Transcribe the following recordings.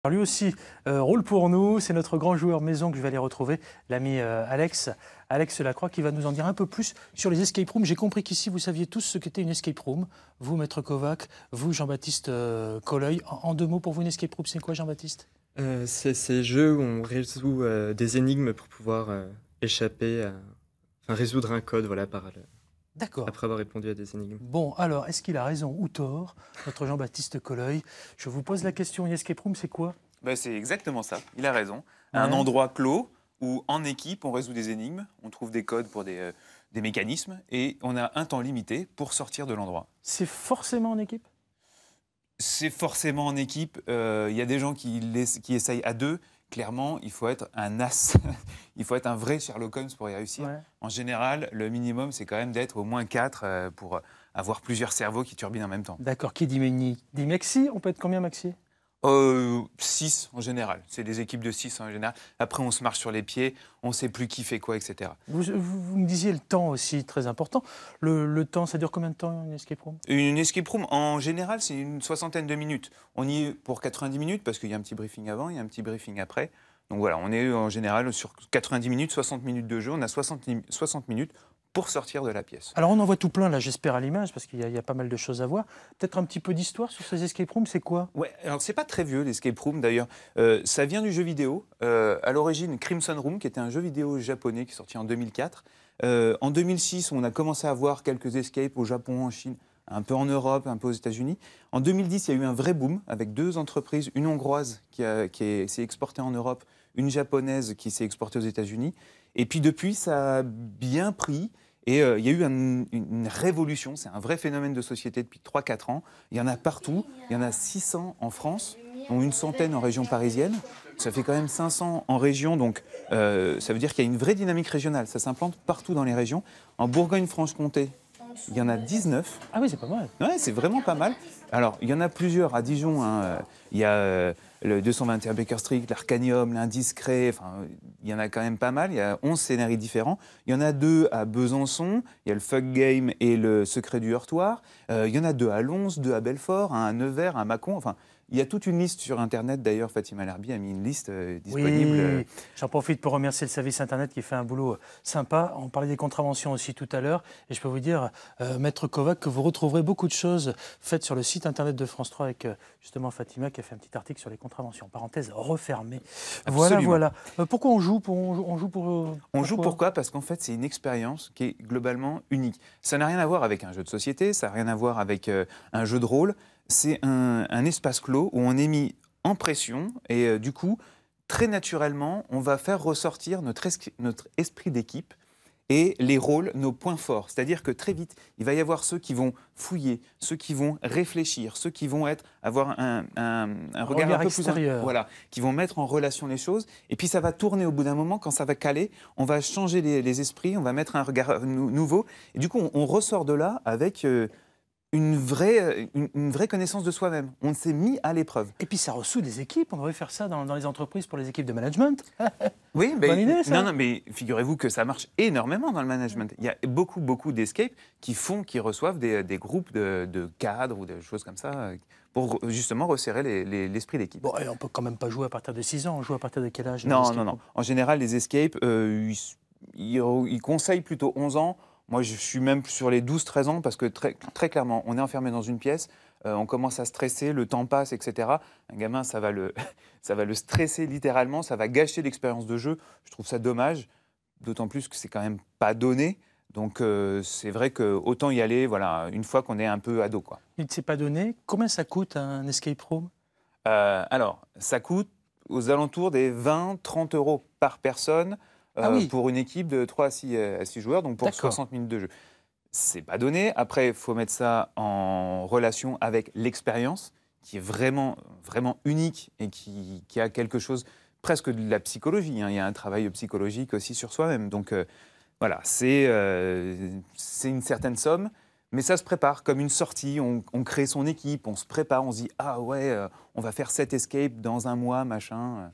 Alors lui aussi roule pour nous, c'est notre grand joueur maison que je vais aller retrouver, l'ami Alex Lacroix, qui va nous en dire un peu plus sur les escape rooms. J'ai compris qu'ici vous saviez tous ce qu'était une escape room. Vous, Maître Kovac, vous, Jean-Baptiste Colleuil. En deux mots, pour vous, une escape room, c'est quoi, Jean-Baptiste? C'est ces jeux où on résout des énigmes pour pouvoir échapper à... Enfin, résoudre un code, voilà, D'accord. après avoir répondu à des énigmes. Bon, alors, est-ce qu'il a raison ou tort, notre Jean-Baptiste Colleuil? Je vous pose la question, une escape room, c'est quoi? C'est exactement ça, il a raison. Ouais. Un endroit clos où, en équipe, on résout des énigmes, on trouve des codes pour des mécanismes, et on a un temps limité pour sortir de l'endroit. C'est forcément en équipe? C'est forcément en équipe. Il y a des gens qui essayent à deux. Clairement, il faut être un as. Il faut être un vrai Sherlock Holmes pour y réussir. Ouais. En général, le minimum, c'est quand même d'être au moins 4 pour avoir plusieurs cerveaux qui turbinent en même temps. D'accord, qui dit maxi? On peut être combien maxi? 6 en général. C'est des équipes de 6 en général. Après, on se marche sur les pieds, on ne sait plus qui fait quoi, etc. Vous me disiez le temps aussi, très important. Le temps, ça dure combien de temps, une escape room? Une escape room, en général, c'est une soixantaine de minutes. On y est pour 90 minutes parce qu'il y a un petit briefing avant, il y a un petit briefing après. Donc voilà, on est en général sur 90 minutes, 60 minutes de jeu. On a 60 minutes pour sortir de la pièce. Alors on en voit tout plein, là, j'espère, à l'image, parce qu'il y a pas mal de choses à voir. Peut-être un petit peu d'histoire sur ces escape rooms, c'est quoi? Ouais, alors c'est pas très vieux, l'escape room, d'ailleurs. Ça vient du jeu vidéo. À l'origine, Crimson Room, qui était un jeu vidéo japonais qui est sorti en 2004. En 2006, on a commencé à voir quelques escapes au Japon, en Chine, un peu en Europe, un peu aux États-Unis. En 2010, il y a eu un vrai boom avec 2 entreprises, une hongroise qui s'est exportée en Europe, une japonaise qui s'est exportée aux États-Unis. Et puis depuis, ça a bien pris. Et il y a eu une révolution, c'est un vrai phénomène de société depuis 3-4 ans. Il y en a partout, il y en a 600 en France, dont une centaine en région parisienne. Ça fait quand même 500 en région, donc ça veut dire qu'il y a une vraie dynamique régionale. Ça s'implante partout dans les régions. En Bourgogne-Franche-Comté, il y en a 19. Ah oui, c'est pas mal. Ouais, c'est vraiment pas mal. Alors, il y en a plusieurs à Dijon. Il y a le 221 Baker Street, l'Arcanium, l'Indiscret. Enfin, il y en a quand même pas mal. Il y a 11 scénarios différents. Il y en a 2 à Besançon. Il y a le Fuck Game et le Secret du Heurtoir. Il y en a 2 à Lons, 2 à Belfort, un à Nevers, un à Mâcon. Enfin, il y a toute une liste sur Internet. D'ailleurs, Fatima Larbi a mis une liste disponible. Oui, j'en profite pour remercier le service Internet qui fait un boulot sympa. On parlait des contraventions aussi tout à l'heure. Et je peux vous dire, Maître Kovac, que vous retrouverez beaucoup de choses faites sur le site Internet de France 3 avec justement Fatima qui a fait un petit article sur les contraventions. Parenthèse refermée. Absolument. Voilà. Pourquoi on joue On joue pourquoi? Parce qu'en fait, c'est une expérience qui est globalement unique. Ça n'a rien à voir avec un jeu de société, ça n'a rien à voir avec un jeu de rôle. C'est un espace clos où on est mis en pression et du coup, très naturellement, on va faire ressortir notre esprit d'équipe et les rôles, nos points forts. C'est-à-dire que très vite, il va y avoir ceux qui vont fouiller, ceux qui vont réfléchir, ceux qui vont avoir un regard un peu extérieur. plus... Voilà, qui vont mettre en relation les choses. Et puis ça va tourner au bout d'un moment, quand ça va caler, on va changer les esprits, on va mettre un regard nouveau. Et du coup, on ressort de là avec... une vraie connaissance de soi-même. On s'est mis à l'épreuve. Et puis ça ressout des équipes. On devrait faire ça dans les entreprises pour les équipes de management. Oui, Bonne idée, ça. Non, mais figurez-vous que ça marche énormément dans le management. Il y a beaucoup d'escapes qui reçoivent des groupes de cadres ou des choses comme ça pour justement resserrer l'esprit d'équipe. Bon, et on peut quand même pas jouer à partir de 6 ans. On joue à partir de quel âge? Non. En général, les escapes, ils conseillent plutôt 11 ans. Moi, je suis même sur les 12-13 ans parce que très clairement, on est enfermé dans une pièce, on commence à stresser, le temps passe, etc. Un gamin, ça va le stresser littéralement, ça va gâcher l'expérience de jeu. Je trouve ça dommage, d'autant plus que c'est quand même pas donné. Donc, c'est vrai qu'autant y aller une fois qu'on est un peu ado, quoi. Il ne s'est pas donné. Combien ça coûte un escape room? Alors, ça coûte aux alentours des 20-30 euros par personne. Pour une équipe de 3 à 6 joueurs, donc pour 60 minutes de jeu. C'est pas donné. Après, il faut mettre ça en relation avec l'expérience, qui est vraiment unique et qui a quelque chose, presque de la psychologie. Il y a un travail psychologique aussi sur soi-même. Donc voilà, c'est une certaine somme, mais ça se prépare comme une sortie. On crée son équipe, on se prépare, on se dit « Ah ouais, on va faire 7 escapes dans un mois, machin. »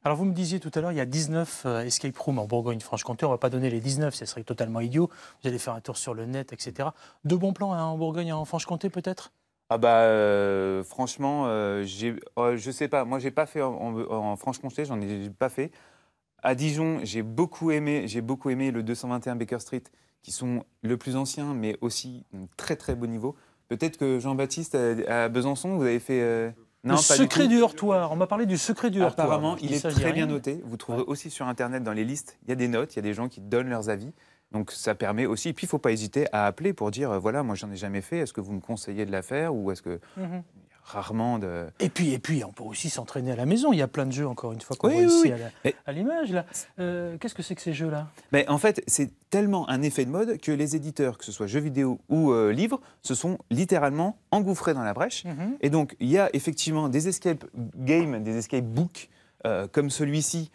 Alors, vous me disiez tout à l'heure, il y a 19 escape rooms en Bourgogne-Franche-Comté. On ne va pas donner les 19, ce serait totalement idiot. Vous allez faire un tour sur le net, etc. De bons plans en Bourgogne et en Franche-Comté, peut-être? Ah bah franchement, je sais pas. Moi, j'ai pas fait en Franche-Comté, j'en ai pas fait. À Dijon, j'ai beaucoup aimé le 221 Baker Street, qui sont le plus ancien, mais aussi un très très beau niveau. Peut-être que Jean-Baptiste à Besançon, vous avez fait. Non, Le pas du secret tout. du heurtoir. On m'a parlé du secret du heurtoir. Apparemment, il est s'agit très bien rien. noté. Vous trouverez aussi sur Internet, dans les listes, il y a des notes, il y a des gens qui donnent leurs avis. Donc ça permet aussi. Et puis, il ne faut pas hésiter à appeler pour dire, voilà, moi, j'en ai jamais fait. Est-ce que vous me conseillez de la faire ou est-ce que... Mhm. Rarement de... Et puis, on peut aussi s'entraîner à la maison. Il y a plein de jeux, encore une fois, qu'on Oui, voit oui, ici oui. à l'image. Là. Qu'est-ce que c'est que ces jeux-là? Mais en fait, c'est tellement un effet de mode que les éditeurs, que ce soit jeux vidéo ou livres, se sont littéralement engouffrés dans la brèche. Mhm. Et donc, il y a effectivement des escape games, des escape books comme celui-ci,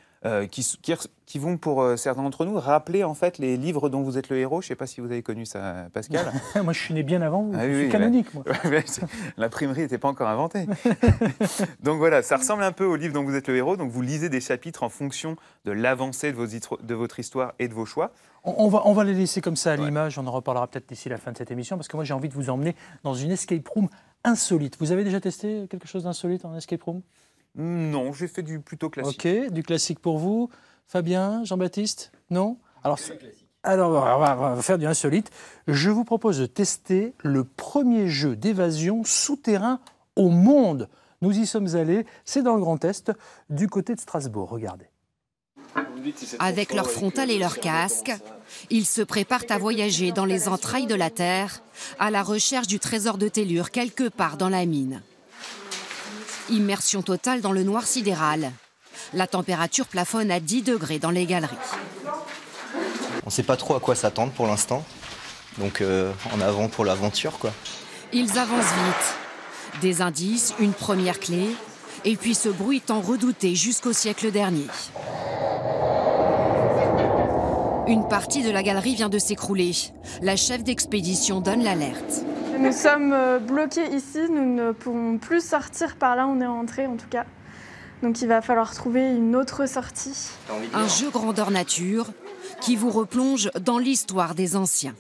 qui vont, pour certains d'entre nous, rappeler en fait les livres dont vous êtes le héros. Je ne sais pas si vous avez connu ça, Pascal. Moi, je suis né bien avant vous. Ah Je oui, suis canonique, moi. L'imprimerie n'était pas encore inventée. Donc voilà, ça ressemble un peu au livre dont vous êtes le héros. Donc vous lisez des chapitres en fonction de l'avancée de votre histoire et de vos choix. On va les laisser comme ça à l'image. On en reparlera peut-être d'ici la fin de cette émission, parce que moi, j'ai envie de vous emmener dans une escape room insolite. Vous avez déjà testé quelque chose d'insolite en escape room? Non, j'ai fait du plutôt classique. Ok, du classique pour vous. Fabien, Jean-Baptiste? Non? Alors, on va faire du insolite. Je vous propose de tester le premier jeu d'évasion souterrain au monde. Nous y sommes allés, c'est dans le Grand Est, du côté de Strasbourg. Regardez. Avec leur frontal et leur casque, ils se préparent à voyager dans les entrailles de la Terre, à la recherche du trésor de Tellure quelque part dans la mine. Immersion totale dans le noir sidéral. La température plafonne à 10 degrés dans les galeries. On ne sait pas trop à quoi s'attendre pour l'instant, donc en avant pour l'aventure, quoi. Ils avancent vite. Des indices, une première clé, et puis ce bruit tant redouté jusqu'au siècle dernier. Une partie de la galerie vient de s'écrouler. La chef d'expédition donne l'alerte. Nous sommes bloqués ici, nous ne pourrons plus sortir par là, on est rentrés en tout cas. Donc il va falloir trouver une autre sortie. Un jeu grandeur nature qui vous replonge dans l'histoire des anciens.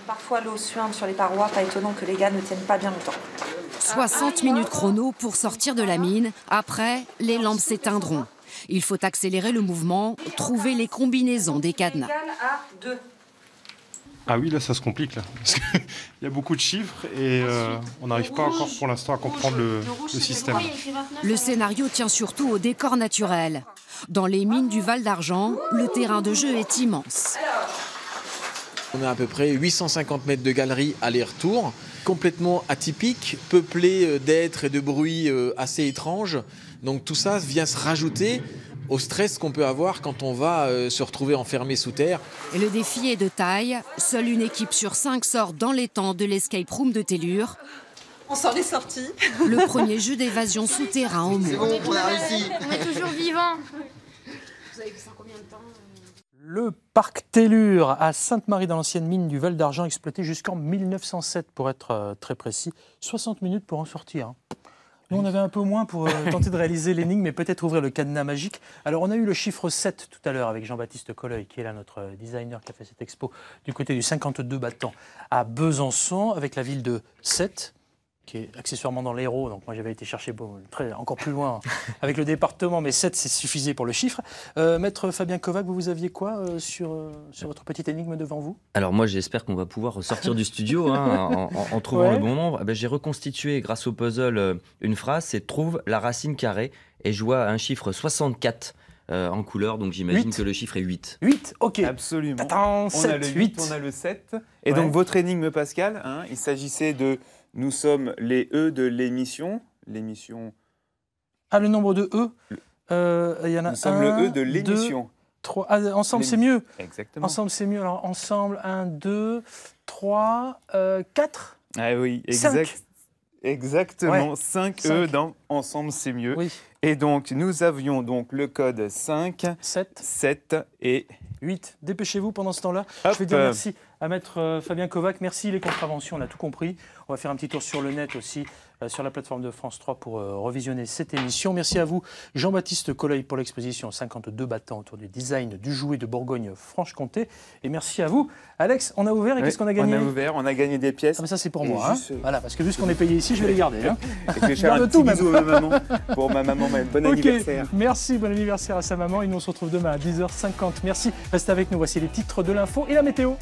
Parfois l'eau suinte sur les parois, pas étonnant que les gars ne tiennent pas bien longtemps. 60 minutes chrono pour sortir de la mine. Après, les lampes s'éteindront. Il faut accélérer le mouvement, trouver les combinaisons des cadenas. Ah oui, là, ça se complique, là. Parce qu'il y a beaucoup de chiffres et on n'arrive pas encore pour l'instant à comprendre le système. Le scénario tient surtout au décor naturel. Dans les mines du Val d'Argent, le terrain de jeu est immense. On a à peu près 850 mètres de galerie aller-retour, complètement atypique, peuplé d'êtres et de bruits assez étranges. Donc tout ça vient se rajouter au stress qu'on peut avoir quand on va se retrouver enfermé sous terre. Et le défi est de taille. Seule une équipe sur 5 sort dans les temps de l'escape room de Tellure. On s'en est sortis. Le premier jeu d'évasion souterrain au monde. C'est bon, on a réussi. On est toujours vivants. Vous avez vu ça combien de temps ? Le parc Tellure à Sainte-Marie dans l'ancienne mine du Val d'Argent, exploité jusqu'en 1907 pour être très précis. 60 minutes pour en sortir. Hein. Nous, on avait un peu moins pour tenter de réaliser l'énigme, mais peut-être ouvrir le cadenas magique. Alors, on a eu le chiffre 7 tout à l'heure avec Jean-Baptiste Colleuil, qui est là, notre designer qui a fait cette expo du côté du 52 battant à Besançon, avec la ville de Sète, qui est accessoirement dans l'Hérault. Donc, moi, j'avais été chercher encore plus loin avec le département, mais 7, c'est suffisait pour le chiffre. Maître Fabien Kovac, vous aviez quoi sur votre petite énigme devant vous? Alors moi, j'espère qu'on va pouvoir ressortir du studio hein, en trouvant le bon nombre. Eh ben, j'ai reconstitué, grâce au puzzle, une phrase, c'est « trouve la racine carrée » et je vois un chiffre 64 en couleur, donc j'imagine que le chiffre est 8. 8, ok. Absolument. Attends, on 7, a le 8. On a le 7. Et donc votre énigme, Pascal, hein, il s'agissait de... Nous sommes les E de l'émission. Ah, le nombre de E y en a. Nous sommes le E de l'émission. 3. Ah, ensemble, c'est mieux. Exactement. Ensemble, c'est mieux. Alors, ensemble, 1, 2, 3, 4. Ah oui, 5. Exactement. Ouais. 5 E dans Ensemble, c'est mieux. Oui. Et donc, nous avions donc le code 5, 7, 7 et 8. Dépêchez-vous pendant ce temps-là. Hop. Je vais dire merci à Maître Fabien Kovac. Merci les contraventions, on a tout compris. On va faire un petit tour sur le net aussi, sur la plateforme de France 3 pour revisionner cette émission. Merci à vous Jean-Baptiste Colleuil pour l'exposition 52 battants autour du design du jouet de Bourgogne-Franche-Comté. Et merci à vous Alex. On a ouvert et qu'est-ce qu'on a gagné? On a ouvert, on a gagné des pièces. Ah mais ça c'est pour moi. Voilà, parce que vu ce qu'on est payé ici, je vais les garder. Hein. Et je vais faire un petit bisou à ma maman. Pour ma maman, bon anniversaire. Merci, bon anniversaire à sa maman. Et nous on se retrouve demain à 10h50. Merci, restez avec nous. Voici les titres de l'info et la météo.